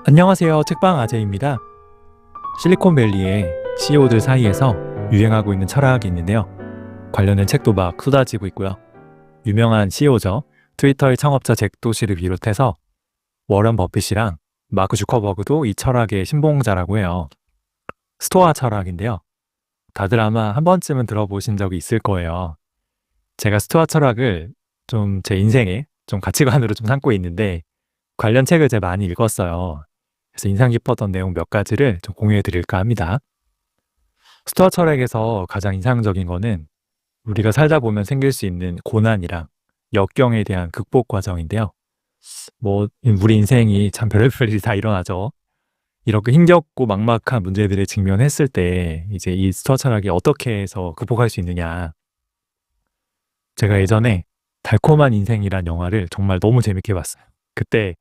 안녕하세요. 책방 아재입니다. 실리콘밸리의 CEO들 사이에서 유행하고 있는 철학이 있는데요. 관련된 책도 막 쏟아지고 있고요. 유명한 CEO죠. 트위터의 창업자 잭 도시를 비롯해서 워런 버핏이랑 마크 주커버그도 이 철학의 신봉자라고 해요. 스토아 철학인데요. 다들 아마 한 번쯤은 들어보신 적이 있을 거예요. 제가 스토아 철학을 좀 제 인생에 좀 가치관으로 좀 삼고 있는데 관련 책을 제가 많이 읽었어요. 그래서 인상 깊었던 내용 몇 가지를 좀 공유해 드릴까 합니다. 스토아 철학에서 가장 인상적인 거는 우리가 살다 보면 생길 수 있는 고난이랑 역경에 대한 극복 과정인데요. 우리 인생이 참 별의별 일이 다 일어나죠. 이렇게 힘겹고 막막한 문제들에 직면했을 때 이제 이 스토아 철학이 어떻게 해서 극복할 수 있느냐. 제가 예전에 달콤한 인생이란 영화를 정말 너무 재밌게 봤어요. 그때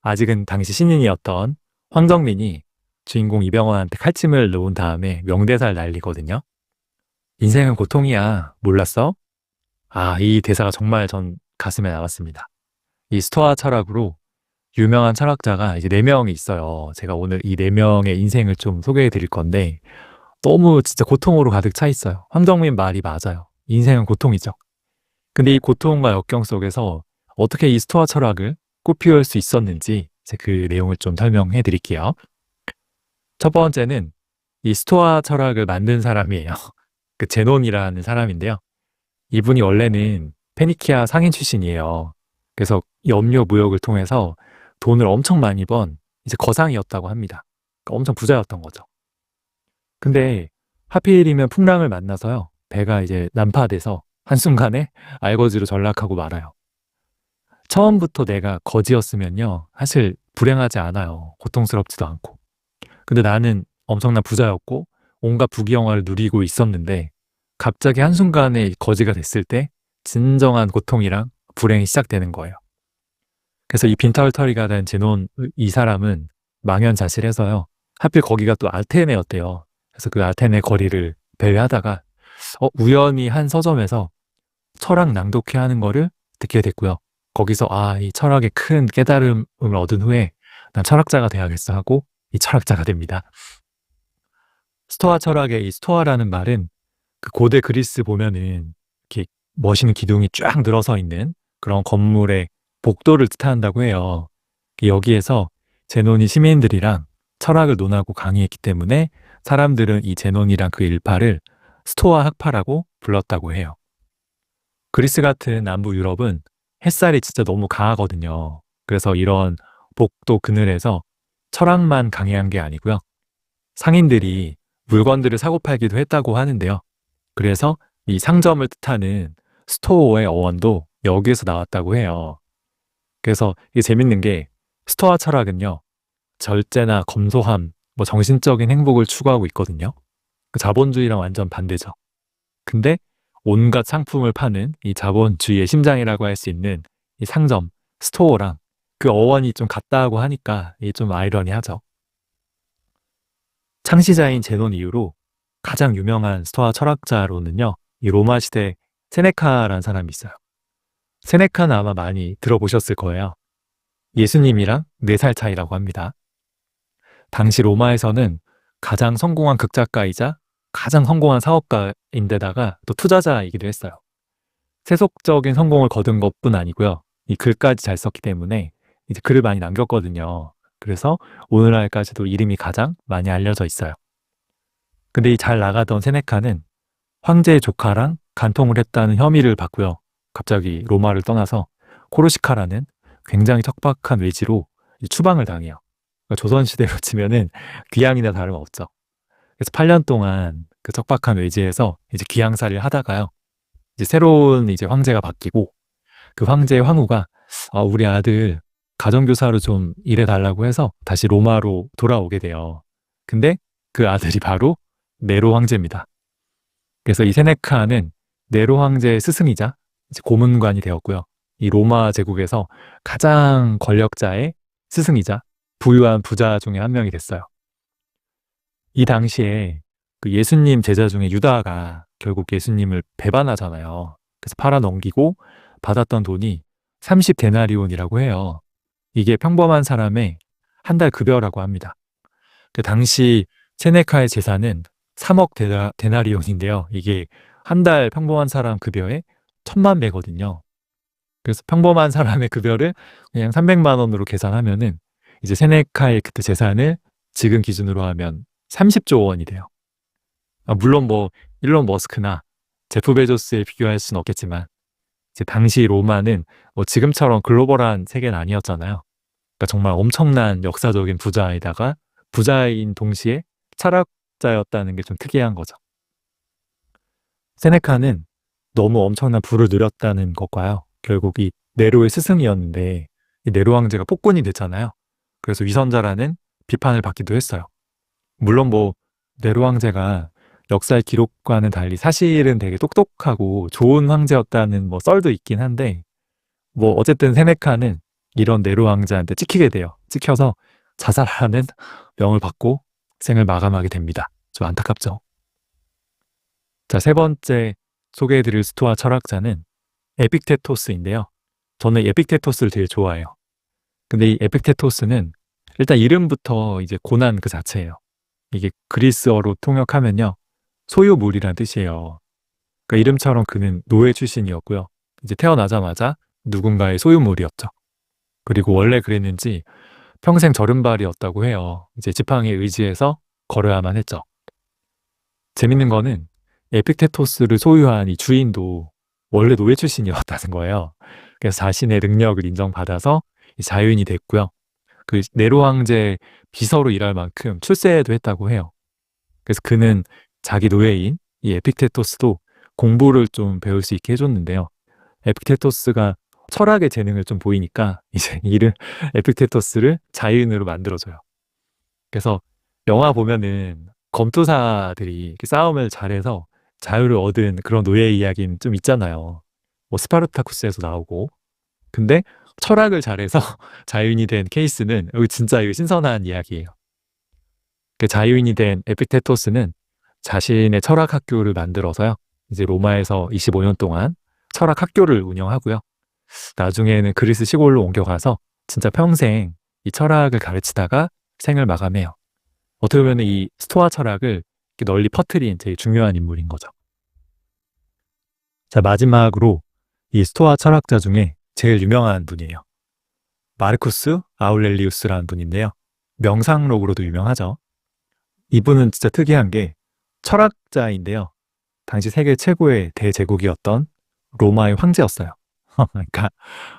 아직은 당시 신인이었던 황정민이 주인공 이병헌한테 칼침을 놓은 다음에 명대사를 날리거든요. 인생은 고통이야. 몰랐어? 이 대사가 정말 전 가슴에 남았습니다. 이 스토아 철학으로 유명한 철학자가 이제 4명이 있어요. 제가 오늘 이 4명의 인생을 좀 소개해 드릴 건데 너무 진짜 고통으로 가득 차 있어요. 황정민 말이 맞아요. 인생은 고통이죠. 근데 이 고통과 역경 속에서 어떻게 이 스토아 철학을 꽃피울 수 있었는지 그 내용을 좀 설명해 드릴게요. 첫 번째는 이 스토아 철학을 만든 사람이에요. 그 제논이라는 사람인데요. 이분이 원래는 페니키아 상인 출신이에요. 그래서 염료 무역을 통해서 돈을 엄청 많이 번 이제 거상이었다고 합니다. 그러니까 엄청 부자였던 거죠. 근데 하필이면 풍랑을 만나서요. 배가 이제 난파돼서 한순간에 알거지로 전락하고 말아요. 처음부터 내가 거지였으면요. 사실 불행하지 않아요. 고통스럽지도 않고. 근데 나는 엄청난 부자였고 온갖 부귀영화를 누리고 있었는데 갑자기 한순간에 거지가 됐을 때 진정한 고통이랑 불행이 시작되는 거예요. 그래서 이 빈털터리가 된 제논 이 사람은 망연자실해서요. 하필 거기가 또 아테네였대요. 그래서 그 아테네 거리를 배회하다가 우연히 한 서점에서 철학 낭독회 하는 거를 듣게 됐고요. 거기서 이 철학의 큰 깨달음을 얻은 후에 난 철학자가 돼야겠어 하고 이 철학자가 됩니다. 스토아 철학의 이 스토아라는 말은 그 고대 그리스 보면은 이렇게 멋있는 기둥이 쫙 늘어서 있는 그런 건물의 복도를 뜻한다고 해요. 여기에서 제논이 시민들이랑 철학을 논하고 강의했기 때문에 사람들은 이 제논이랑 그 일파를 스토아 학파라고 불렀다고 해요. 그리스 같은 남부 유럽은 햇살이 진짜 너무 강하거든요. 그래서 이런 복도 그늘에서 철학만 강의한 게 아니고요. 상인들이 물건들을 사고 팔기도 했다고 하는데요. 그래서 이 상점을 뜻하는 스토어의 어원도 여기에서 나왔다고 해요. 그래서 이게 재밌는 게 스토아 철학은요. 절제나 검소함, 정신적인 행복을 추구하고 있거든요. 그 자본주의랑 완전 반대죠. 근데 온갖 상품을 파는 이 자본주의의 심장이라고 할 수 있는 이 상점, 스토어랑 그 어원이 좀 같다고 하니까 이게 좀 아이러니하죠. 창시자인 제논 이후로 가장 유명한 스토아 철학자로는요. 이 로마 시대 세네카라는 사람이 있어요. 세네카는 아마 많이 들어보셨을 거예요. 예수님이랑 4살 차이라고 합니다. 당시 로마에서는 가장 성공한 극작가이자 가장 성공한 사업가인데다가 또 투자자이기도 했어요. 세속적인 성공을 거둔 것뿐 아니고요. 이 글까지 잘 썼기 때문에 이제 글을 많이 남겼거든요. 그래서 오늘날까지도 이름이 가장 많이 알려져 있어요. 근데 이 잘 나가던 세네카는 황제의 조카랑 간통을 했다는 혐의를 받고요. 갑자기 로마를 떠나서 코르시카라는 굉장히 척박한 외지로 추방을 당해요. 그러니까 조선시대로 치면은 귀양이나 다름없죠. 그래서 8년 동안 그 척박한 외지에서 이제 귀양살이를 하다가요. 이제 새로운 이제 황제가 바뀌고 그 황제의 황후가 우리 아들 가정교사로 좀 일해달라고 해서 다시 로마로 돌아오게 돼요. 근데 그 아들이 바로 네로 황제입니다. 그래서 이 세네카는 네로 황제의 스승이자 이제 고문관이 되었고요. 이 로마 제국에서 가장 권력자의 스승이자 부유한 부자 중에 한 명이 됐어요. 이 당시에 그 예수님 제자 중에 유다가 결국 예수님을 배반하잖아요. 그래서 팔아넘기고 받았던 돈이 30데나리온이라고 해요. 이게 평범한 사람의 한 달 급여라고 합니다. 그 당시 세네카의 재산은 3억 데나리온인데요. 이게 한 달 평범한 사람 급여의 1,000만 배거든요. 그래서 평범한 사람의 급여를 그냥 300만 원으로 계산하면은 이제 세네카의 그때 재산을 지금 기준으로 하면 30조 원이 돼요. 물론 뭐 일론 머스크나 제프 베조스에 비교할 수는 없겠지만 이제 당시 로마는 뭐 지금처럼 글로벌한 세계는 아니었잖아요. 그러니까 정말 엄청난 역사적인 부자에다가 부자인 동시에 철학자였다는 게 좀 특이한 거죠. 세네카는 너무 엄청난 부를 누렸다는 것과요. 결국 이 네로의 스승이었는데 이 네로 황제가 폭군이 됐잖아요. 그래서 위선자라는 비판을 받기도 했어요. 물론 뭐 네로 황제가 역사의 기록과는 달리 사실은 되게 똑똑하고 좋은 황제였다는 뭐 썰도 있긴 한데 뭐 어쨌든 세네카는 이런 네로 왕자한테 찍히게 돼요. 찍혀서 자살하는 명을 받고 생을 마감하게 됩니다. 좀 안타깝죠. 자, 세 번째 소개해드릴 스토아 철학자는 에픽테토스인데요. 저는 에픽테토스를 되게 좋아해요. 근데 이 에픽테토스는 일단 이름부터 이제 고난 그 자체예요. 이게 그리스어로 통역하면요. 소유물이란 뜻이에요. 그러니까 이름처럼 그는 노예 출신이었고요. 이제 태어나자마자 누군가의 소유물이었죠. 그리고 원래 그랬는지 평생 저른발이었다고 해요. 이제 지팡이에 의지해서 걸어야만 했죠. 재밌는 거는 에픽테토스를 소유한 이 주인도 원래 노예 출신이었다는 거예요. 그래서 자신의 능력을 인정받아서 자유인이 됐고요. 그 네로 황제 비서로 일할 만큼 출세도 했다고 해요. 그래서 그는 자기 노예인 이 에픽테토스도 공부를 좀 배울 수 있게 해줬는데요. 에픽테토스가 철학의 재능을 좀 보이니까 이제 이를 에픽테토스를 자유인으로 만들어줘요. 그래서 영화 보면은 검투사들이 이렇게 싸움을 잘해서 자유를 얻은 그런 노예 이야기는 좀 있잖아요. 뭐 스파르타쿠스에서 나오고. 근데 철학을 잘해서 자유인이 된 케이스는 진짜 이거 신선한 이야기예요. 그 자유인이 된 에픽테토스는 자신의 철학 학교를 만들어서요. 이제 로마에서 25년 동안 철학 학교를 운영하고요. 나중에는 그리스 시골로 옮겨가서 진짜 평생 이 철학을 가르치다가 생을 마감해요. 어떻게 보면 이 스토아 철학을 널리 퍼뜨린 제일 중요한 인물인 거죠. 자, 마지막으로 이 스토아 철학자 중에 제일 유명한 분이에요. 마르쿠스 아울렐리우스라는 분인데요. 명상록으로도 유명하죠. 이분은 진짜 특이한 게 철학자인데요. 당시 세계 최고의 대제국이었던 로마의 황제였어요. 그러니까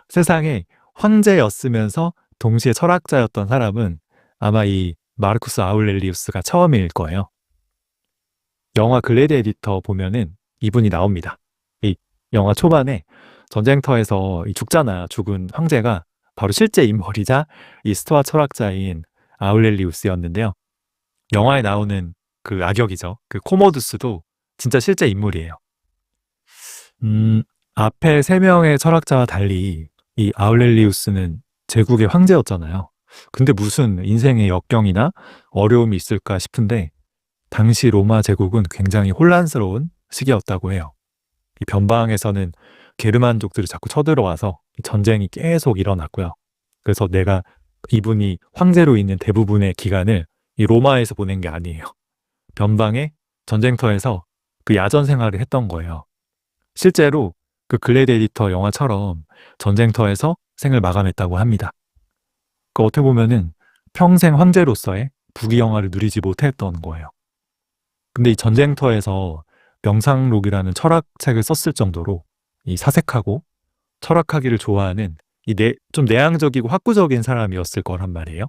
세상에 황제였으면서 동시에 철학자였던 사람은 아마 이 마르쿠스 아울렐리우스가 처음일 거예요. 영화 글래디에이터 보면은 이분이 나옵니다. 이 영화 초반에 전쟁터에서 죽잖아. 죽은 황제가 바로 실제 인물이자 이 스토아 철학자인 아울렐리우스였는데요. 영화에 나오는 그 악역이죠. 그 코모두스도 진짜 실제 인물이에요. 앞에 세 명의 철학자와 달리 이 아울렐리우스는 제국의 황제였잖아요. 근데 무슨 인생의 역경이나 어려움이 있을까 싶은데 당시 로마 제국은 굉장히 혼란스러운 시기였다고 해요. 이 변방에서는 게르만족들이 자꾸 쳐들어와서 전쟁이 계속 일어났고요. 그래서 내가 이분이 황제로 있는 대부분의 기간을 이 로마에서 보낸 게 아니에요. 변방의 전쟁터에서 그 야전 생활을 했던 거예요. 실제로 그 글래디에이터 영화처럼 전쟁터에서 생을 마감했다고 합니다. 그 어떻게 보면은 평생 황제로서의 부귀영화를 누리지 못했던 거예요. 근데 이 전쟁터에서 명상록이라는 철학책을 썼을 정도로 이 사색하고 철학하기를 좋아하는 좀 내향적이고 학구적인 사람이었을 거란 말이에요.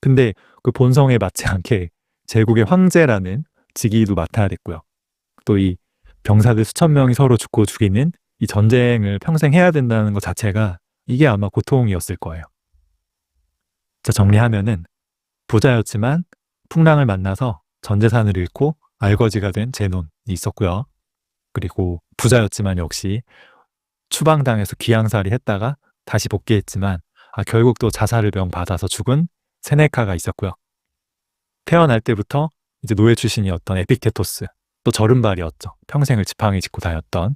근데 그 본성에 맞지 않게 제국의 황제라는 직위도 맡아야 됐고요. 또 이 병사들 수천 명이 서로 죽고 죽이는 이 전쟁을 평생 해야 된다는 것 자체가 이게 아마 고통이었을 거예요. 자, 정리하면은 부자였지만 풍랑을 만나서 전 재산을 잃고 알거지가 된 제논이 있었고요. 그리고 부자였지만 역시 추방당해서 귀양살이 했다가 다시 복귀했지만 결국 또 자살을 명받아서 죽은 세네카가 있었고요. 태어날 때부터 이제 노예 출신이었던 에픽테토스, 또 저른발이었죠. 평생을 지팡이 짚고 다녔던.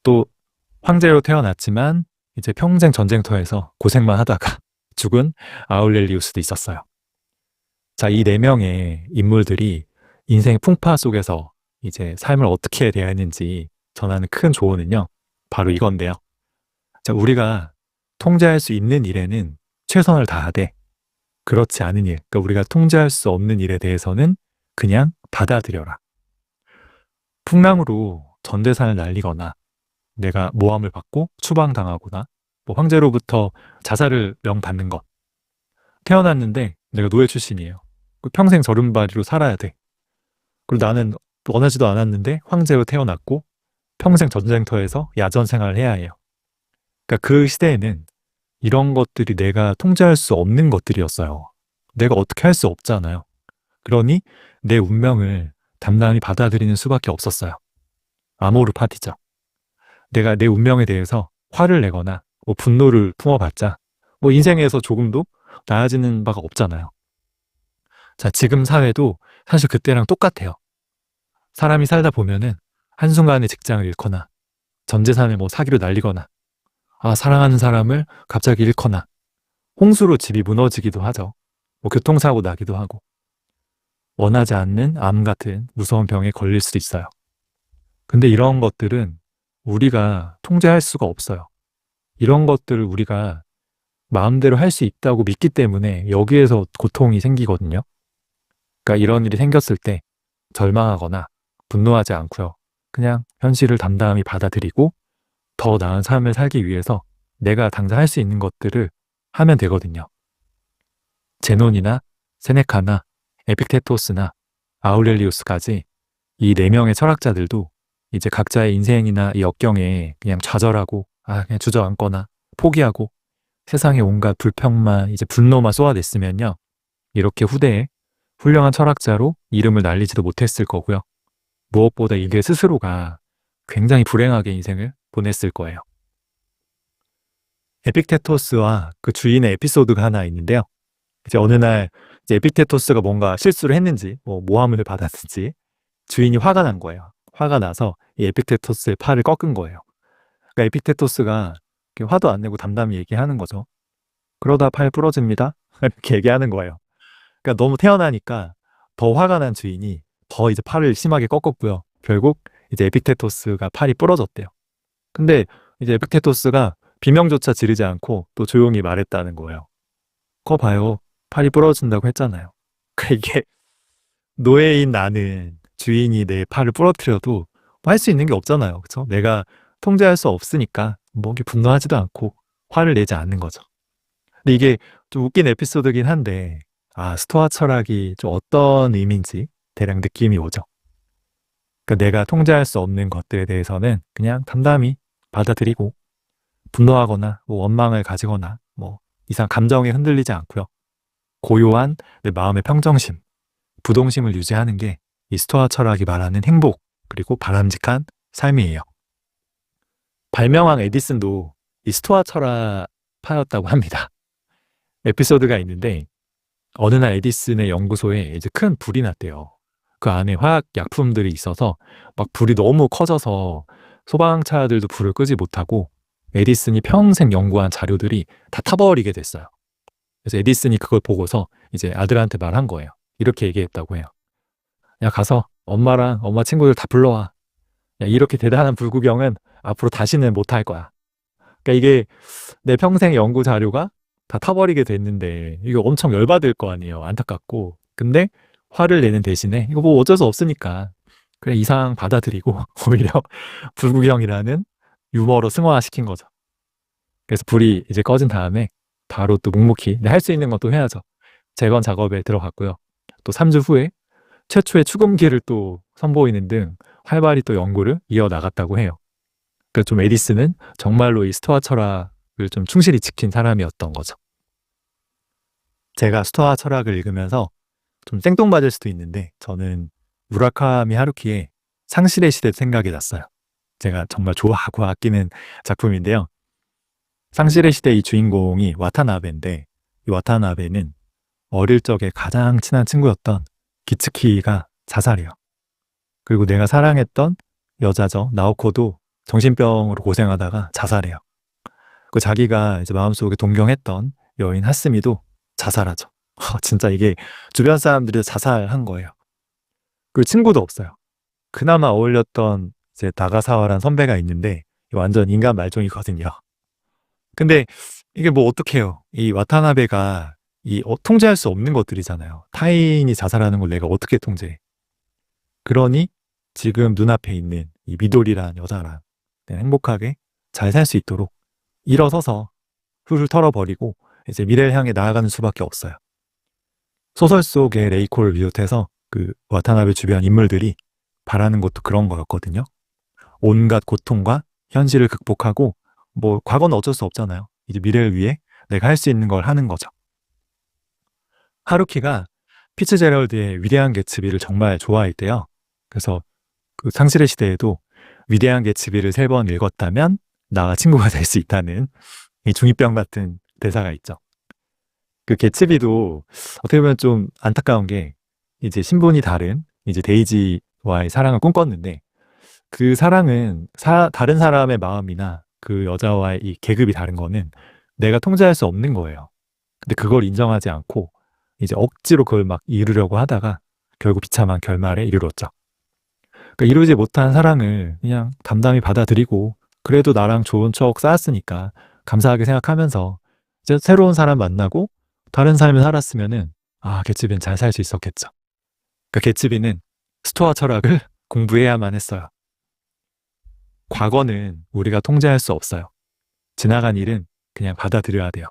또 황제로 태어났지만 이제 평생 전쟁터에서 고생만 하다가 죽은 아울렐리우스도 있었어요. 자, 이 네 명의 인물들이 인생의 풍파 속에서 이제 삶을 어떻게 대했는지 전하는 큰 조언은요, 바로 이건데요. 자, 우리가 통제할 수 있는 일에는 최선을 다하되, 그렇지 않은 일, 그러니까 우리가 통제할 수 없는 일에 대해서는 그냥 받아들여라. 풍랑으로 전 재산을 날리거나 내가 모함을 받고 추방당하거나 뭐 황제로부터 자살을 명받는 것. 태어났는데 내가 노예 출신이에요. 평생 저른바리로 살아야 돼. 그리고 나는 원하지도 않았는데 황제로 태어났고 평생 전쟁터에서 야전 생활을 해야 해요. 그러니까 그 시대에는 이런 것들이 내가 통제할 수 없는 것들이었어요. 내가 어떻게 할 수 없잖아요. 그러니 내 운명을 담담히 받아들이는 수밖에 없었어요. 아모르 파티죠. 내가 내 운명에 대해서 화를 내거나 뭐 분노를 품어봤자 뭐 인생에서 조금도 나아지는 바가 없잖아요. 자, 지금 사회도 사실 그때랑 똑같아요. 사람이 살다 보면은 한순간에 직장을 잃거나 전 재산을 뭐 사기로 날리거나 사랑하는 사람을 갑자기 잃거나 홍수로 집이 무너지기도 하죠. 뭐 교통사고 나기도 하고 원하지 않는 암 같은 무서운 병에 걸릴 수도 있어요. 근데 이런 것들은 우리가 통제할 수가 없어요. 이런 것들을 우리가 마음대로 할 수 있다고 믿기 때문에 여기에서 고통이 생기거든요. 그러니까 이런 일이 생겼을 때 절망하거나 분노하지 않고요. 그냥 현실을 담담히 받아들이고 더 나은 삶을 살기 위해서 내가 당장 할 수 있는 것들을 하면 되거든요. 제논이나 세네카나 에픽테토스나 아우렐리우스까지 이 네 명의 철학자들도 이제 각자의 인생이나 이 역경에 그냥 좌절하고 그냥 주저앉거나 포기하고 세상에 온갖 불평만 이제 분노만 쏟아냈으면요. 이렇게 후대에 훌륭한 철학자로 이름을 날리지도 못했을 거고요. 무엇보다 이게 스스로가 굉장히 불행하게 인생을 보냈을 거예요. 에픽테토스와 그 주인의 에피소드가 하나 있는데요. 이제 어느 날 이제 에픽테토스가 뭔가 실수를 했는지 뭐 모함을 받았는지 주인이 화가 난 거예요. 화가 나서 이 에픽테토스의 팔을 꺾은 거예요. 그러니까 에픽테토스가 화도 안 내고 담담히 얘기하는 거죠. 그러다 팔 부러집니다. 이렇게 얘기하는 거예요. 그러니까 너무 태어나니까 더 화가 난 주인이 더 이제 팔을 심하게 꺾었고요. 결국 이제 에픽테토스가 팔이 부러졌대요. 근데 이제 에픽테토스가 비명조차 지르지 않고 또 조용히 말했다는 거예요. 그거 봐요. 팔이 부러진다고 했잖아요. 그러니까 이게 노예인 나는 주인이 내 팔을 부러뜨려도 할 수 있는 게 없잖아요. 그렇죠? 내가 통제할 수 없으니까 뭐 분노하지도 않고 화를 내지 않는 거죠. 근데 이게 좀 웃긴 에피소드긴 한데 스토아 철학이 좀 어떤 의미인지 대략 느낌이 오죠. 그러니까 내가 통제할 수 없는 것들에 대해서는 그냥 담담히 받아들이고 분노하거나 뭐 원망을 가지거나 뭐 이상 감정에 흔들리지 않고요. 고요한 내 마음의 평정심, 부동심을 유지하는 게 이 스토아 철학이 말하는 행복 그리고 바람직한 삶이에요. 발명왕 에디슨도 이 스토아 철학파였다고 합니다. 에피소드가 있는데 어느 날 에디슨의 연구소에 이제 큰 불이 났대요. 그 안에 화학 약품들이 있어서 막 불이 너무 커져서 소방차들도 불을 끄지 못하고 에디슨이 평생 연구한 자료들이 다 타버리게 됐어요. 그래서 에디슨이 그걸 보고서 이제 아들한테 말한 거예요. 이렇게 얘기했다고 해요. 야, 가서 엄마랑 엄마 친구들 다 불러와. 야, 이렇게 대단한 불구경은 앞으로 다시는 못할 거야. 그러니까 이게 내 평생 연구 자료가 다 타버리게 됐는데 이거 엄청 열받을 거 아니에요. 안타깝고. 근데 화를 내는 대신에 이거 뭐 어쩔 수 없으니까 그래 이상 받아들이고 오히려 불구경이라는 유머로 승화시킨 거죠. 그래서 불이 이제 꺼진 다음에 바로 또 묵묵히 할 수 있는 것도 해야죠. 재건 작업에 들어갔고요. 또 3주 후에 최초의 축음기를 또 선보이는 등 활발히 또 연구를 이어나갔다고 해요. 그러니까 좀 에디슨은 정말로 이 스토아 철학을 좀 충실히 지킨 사람이었던 거죠. 제가 스토아 철학을 읽으면서 좀 생뚱맞을 수도 있는데 저는 무라카미 하루키의 상실의 시대 생각이 났어요. 제가 정말 좋아하고 아끼는 작품인데요. 상실의 시대 이 주인공이 와타나베인데 이 와타나베는 어릴 적에 가장 친한 친구였던 기츠키가 자살해요. 그리고 내가 사랑했던 여자죠. 나오코도 정신병으로 고생하다가 자살해요. 그 자기가 이제 마음속에 동경했던 여인 하스미도 자살하죠. 진짜 이게 주변 사람들이 자살한 거예요. 그리고 친구도 없어요. 그나마 어울렸던 이제 나가사와란 선배가 있는데 완전 인간 말종이거든요. 근데 이게 뭐 어떡해요. 이 와타나베가 통제할 수 없는 것들이잖아요. 타인이 자살하는 걸 내가 어떻게 통제해. 그러니 지금 눈앞에 있는 이 미도리란 여자랑 행복하게 잘 살 수 있도록 일어서서 훌훌 털어버리고 이제 미래를 향해 나아가는 수밖에 없어요. 소설 속의 레이코를 비롯해서 그 와타나베 주변 인물들이 바라는 것도 그런 거였거든요. 온갖 고통과 현실을 극복하고 뭐 과거는 어쩔 수 없잖아요. 이제 미래를 위해 내가 할 수 있는 걸 하는 거죠. 하루키가 피츠제럴드의 위대한 개츠비를 정말 좋아했대요. 그래서 그 상실의 시대에도 위대한 개츠비를 3번 읽었다면 나와 친구가 될 수 있다는 이 중2병 같은 대사가 있죠. 그 개츠비도 어떻게 보면 좀 안타까운 게 이제 신분이 다른 이제 데이지와의 사랑을 꿈꿨는데 그 사랑은 다른 사람의 마음이나 그 여자와의 이 계급이 다른 거는 내가 통제할 수 없는 거예요. 근데 그걸 인정하지 않고 이제 억지로 그걸 막 이루려고 하다가 결국 비참한 결말에 이르렀죠. 그러니까 이루지 못한 사랑을 그냥 담담히 받아들이고 그래도 나랑 좋은 추억 쌓았으니까 감사하게 생각하면서 이제 새로운 사람 만나고 다른 삶을 살았으면은 개츠비는 잘 살 수 있었겠죠. 그러니까 개츠비는 스토아 철학을 공부해야만 했어요. 과거는 우리가 통제할 수 없어요. 지나간 일은 그냥 받아들여야 돼요.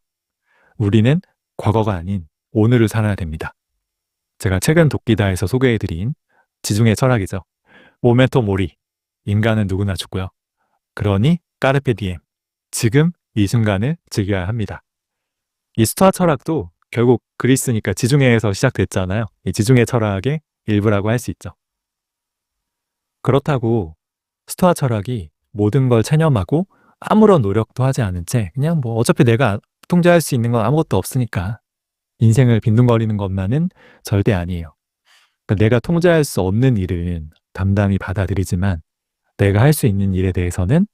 우리는 과거가 아닌 오늘을 살아야 됩니다. 제가 최근 도끼다에서 소개해드린 지중해 철학이죠. 모멘토 모리, 인간은 누구나 죽고요. 그러니 까르페 디엠, 지금 이 순간을 즐겨야 합니다. 이 스토아 철학도 결국 그리스니까 지중해에서 시작됐잖아요. 이 지중해 철학의 일부라고 할 수 있죠. 그렇다고 스토아 철학이 모든 걸 체념하고 아무런 노력도 하지 않은 채 그냥 뭐 어차피 내가 통제할 수 있는 건 아무것도 없으니까 인생을 빈둥거리는 것만은 절대 아니에요. 그러니까 내가 통제할 수 없는 일은 담담히 받아들이지만 내가 할 수 있는 일에 대해서는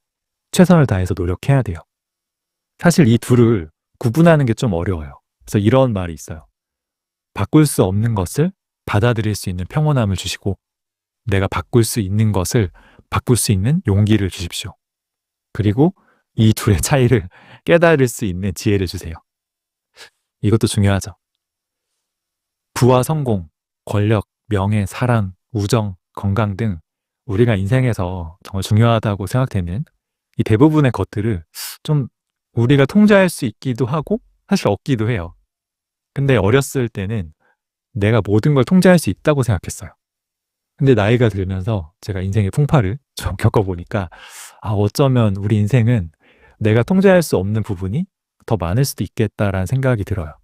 최선을 다해서 노력해야 돼요. 사실 이 둘을 구분하는 게 좀 어려워요. 그래서 이런 말이 있어요. 바꿀 수 없는 것을 받아들일 수 있는 평온함을 주시고 내가 바꿀 수 있는 것을 바꿀 수 있는 용기를 주십시오. 그리고 이 둘의 차이를 깨달을 수 있는 지혜를 주세요. 이것도 중요하죠. 부와 성공, 권력, 명예, 사랑, 우정, 건강 등 우리가 인생에서 정말 중요하다고 생각되는 이 대부분의 것들을 좀 우리가 통제할 수 있기도 하고 사실 없기도 해요. 근데 어렸을 때는 내가 모든 걸 통제할 수 있다고 생각했어요. 근데 나이가 들면서 제가 인생의 풍파를 좀 겪어보니까 어쩌면 우리 인생은 내가 통제할 수 없는 부분이 더 많을 수도 있겠다라는 생각이 들어요.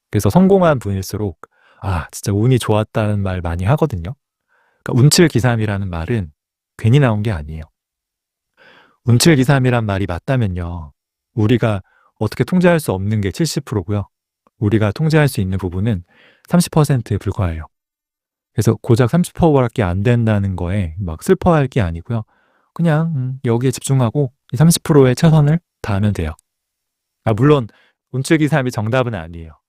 그래서 성공한 분일수록 진짜 운이 좋았다는 말 많이 하거든요. 그러니까 운칠기삼이라는 말은 괜히 나온 게 아니에요. 운칠기삼이란 말이 맞다면요. 우리가 어떻게 통제할 수 없는 게 70%고요. 우리가 통제할 수 있는 부분은 30%에 불과해요. 그래서 고작 30%밖에 안 된다는 거에 막 슬퍼할 게 아니고요. 그냥 여기에 집중하고 30%의 최선을 다하면 돼요. 물론 운칠기삼이 정답은 아니에요.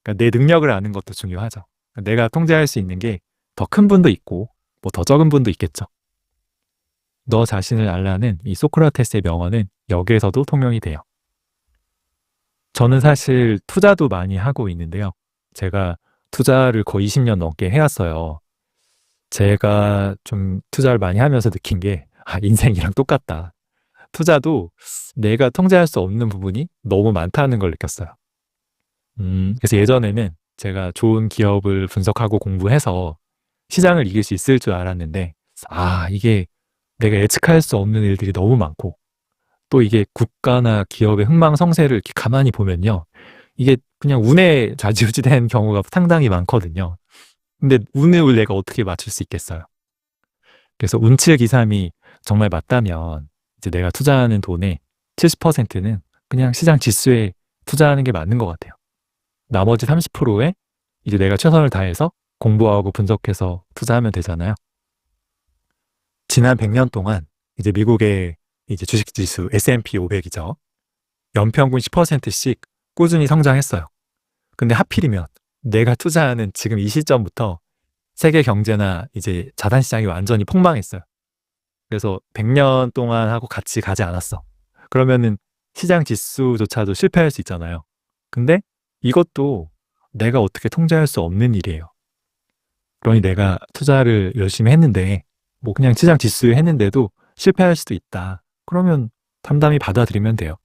그러니까 내 능력을 아는 것도 중요하죠. 내가 통제할 수 있는 게 더 큰 분도 있고 뭐 더 적은 분도 있겠죠. 너 자신을 알라는 이 소크라테스의 명언은 여기에서도 통용이 돼요. 저는 사실 투자도 많이 하고 있는데요. 제가 투자를 거의 20년 넘게 해왔어요. 제가 좀 투자를 많이 하면서 느낀 게 인생이랑 똑같다. 투자도 내가 통제할 수 없는 부분이 너무 많다는 걸 느꼈어요. 그래서 예전에는 제가 좋은 기업을 분석하고 공부해서 시장을 이길 수 있을 줄 알았는데 이게 내가 예측할 수 없는 일들이 너무 많고 또 이게 국가나 기업의 흥망성쇠를 이렇게 가만히 보면요. 이게 그냥 운에 좌지우지된 경우가 상당히 많거든요. 근데 운을 내가 어떻게 맞출 수 있겠어요? 그래서 운칠기삼이 정말 맞다면 이제 내가 투자하는 돈의 70%는 그냥 시장 지수에 투자하는 게 맞는 것 같아요. 나머지 30%에 이제 내가 최선을 다해서 공부하고 분석해서 투자하면 되잖아요. 지난 100년 동안 이제 미국의 이제 주식 지수 S&P 500이죠. 연평균 10%씩 꾸준히 성장했어요. 근데 하필이면 내가 투자하는 지금 이 시점부터 세계 경제나 이제 자산 시장이 완전히 폭망했어요. 그래서 100년 동안 하고 같이 가지 않았어. 그러면은 시장 지수조차도 실패할 수 있잖아요. 근데 이것도 내가 어떻게 통제할 수 없는 일이에요. 그러니 내가 투자를 열심히 했는데 뭐 그냥 시장 지수에 했는데도 실패할 수도 있다. 그러면 담담히 받아들이면 돼요.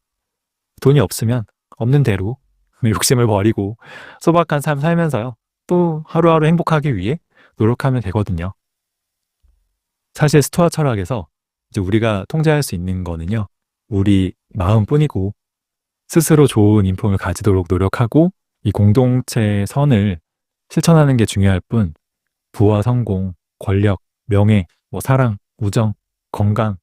돈이 없으면 없는 대로 욕심을 버리고 소박한 삶 살면서요. 또 하루하루 행복하기 위해 노력하면 되거든요. 사실 스토아 철학에서 이제 우리가 통제할 수 있는 거는요. 우리 마음뿐이고 스스로 좋은 인품을 가지도록 노력하고 이 공동체의 선을 실천하는 게 중요할 뿐 부와 성공, 권력, 명예, 뭐 사랑, 우정, 건강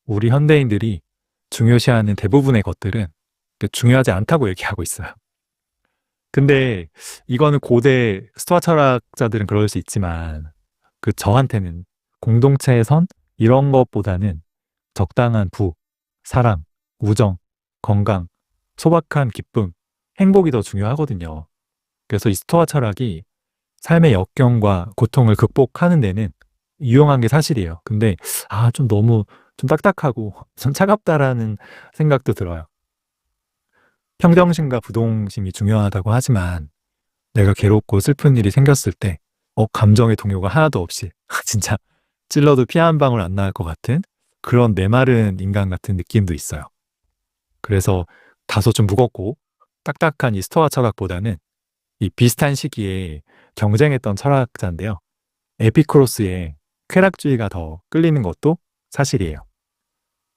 우리 현대인들이 중요시하는 대부분의 것들은 중요하지 않다고 얘기하고 있어요. 근데 이거는 고대 스토아 철학자들은 그럴 수 있지만 저한테는 공동체의 선 이런 것보다는 적당한 부, 사랑, 우정, 건강, 소박한 기쁨, 행복이 더 중요하거든요. 그래서 이 스토아 철학이 삶의 역경과 고통을 극복하는 데는 유용한 게 사실이에요. 근데 좀 너무 좀 딱딱하고 좀 차갑다라는 생각도 들어요. 평정심과 부동심이 중요하다고 하지만 내가 괴롭고 슬픈 일이 생겼을 때 감정의 동요가 하나도 없이 진짜 찔러도 피 한 방울 안 나올 것 같은 그런 메마른 인간 같은 느낌도 있어요. 그래서 다소 좀 무겁고 딱딱한 이 스토아 철학보다는 이 비슷한 시기에 경쟁했던 철학자인데요. 에피쿠로스의 쾌락주의가 더 끌리는 것도 사실이에요.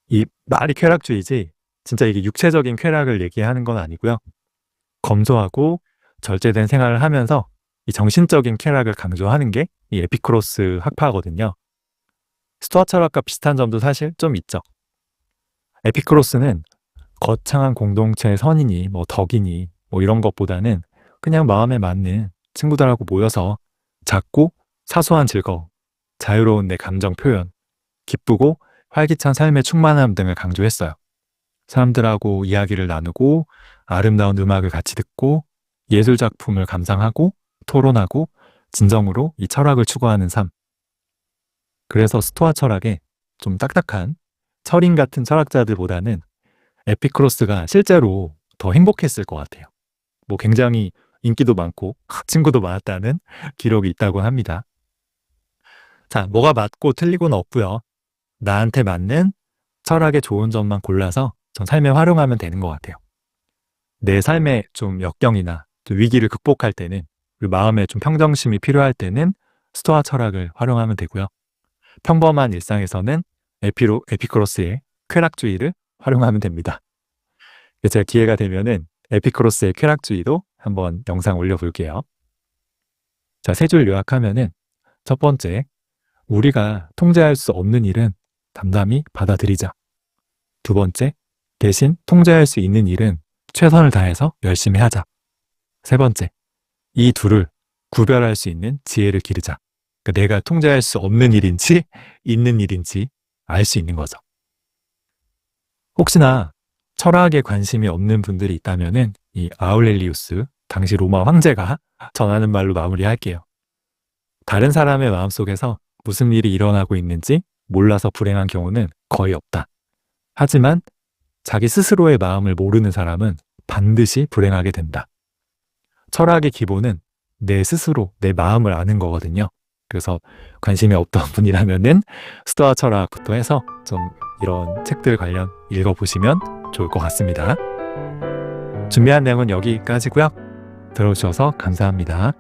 이 말이 쾌락주의지 진짜 이게 육체적인 쾌락을 얘기하는 건 아니고요. 검소하고 절제된 생활을 하면서 이 정신적인 쾌락을 강조하는 게 이 에피쿠로스 학파거든요. 스토아 철학과 비슷한 점도 사실 좀 있죠. 에피쿠로스는 거창한 공동체의 선이니 뭐 덕이니 뭐 이런 것보다는 그냥 마음에 맞는 친구들하고 모여서 작고 사소한 즐거움, 자유로운 내 감정 표현, 기쁘고 활기찬 삶의 충만함 등을 강조했어요. 사람들하고 이야기를 나누고 아름다운 음악을 같이 듣고 예술 작품을 감상하고 토론하고 진정으로 이 철학을 추구하는 삶. 그래서 스토아 철학에 좀 딱딱한 철인 같은 철학자들보다는 에피쿠로스가 실제로 더 행복했을 것 같아요. 뭐 굉장히 인기도 많고 친구도 많았다는 기록이 있다고 합니다. 자, 뭐가 맞고 틀리고는 없고요. 나한테 맞는 철학의 좋은 점만 골라서 전 삶에 활용하면 되는 것 같아요. 내 삶에 좀 역경이나 좀 위기를 극복할 때는 그리고 마음에 좀 평정심이 필요할 때는 스토아 철학을 활용하면 되고요. 평범한 일상에서는 에피쿠로스의 쾌락주의를 활용하면 됩니다. 제가 기회가 되면은 에피쿠로스의 쾌락주의도 한번 영상 올려볼게요. 자, 세 줄 요약하면은 첫 번째, 우리가 통제할 수 없는 일은 담담히 받아들이자. 두 번째, 대신 통제할 수 있는 일은 최선을 다해서 열심히 하자. 세 번째, 이 둘을 구별할 수 있는 지혜를 기르자. 그러니까 내가 통제할 수 없는 일인지 있는 일인지 알 수 있는 거죠. 혹시나 철학에 관심이 없는 분들이 있다면은 이 아울렐리우스, 당시 로마 황제가 전하는 말로 마무리할게요. 다른 사람의 마음속에서 무슨 일이 일어나고 있는지 몰라서 불행한 경우는 거의 없다. 하지만 자기 스스로의 마음을 모르는 사람은 반드시 불행하게 된다. 철학의 기본은 내 스스로 내 마음을 아는 거거든요. 그래서 관심이 없던 분이라면은 스토아 철학부터 해서 좀 이런 책들 관련 읽어보시면 좋을 것 같습니다. 준비한 내용은 여기까지고요. 들어주셔서 감사합니다.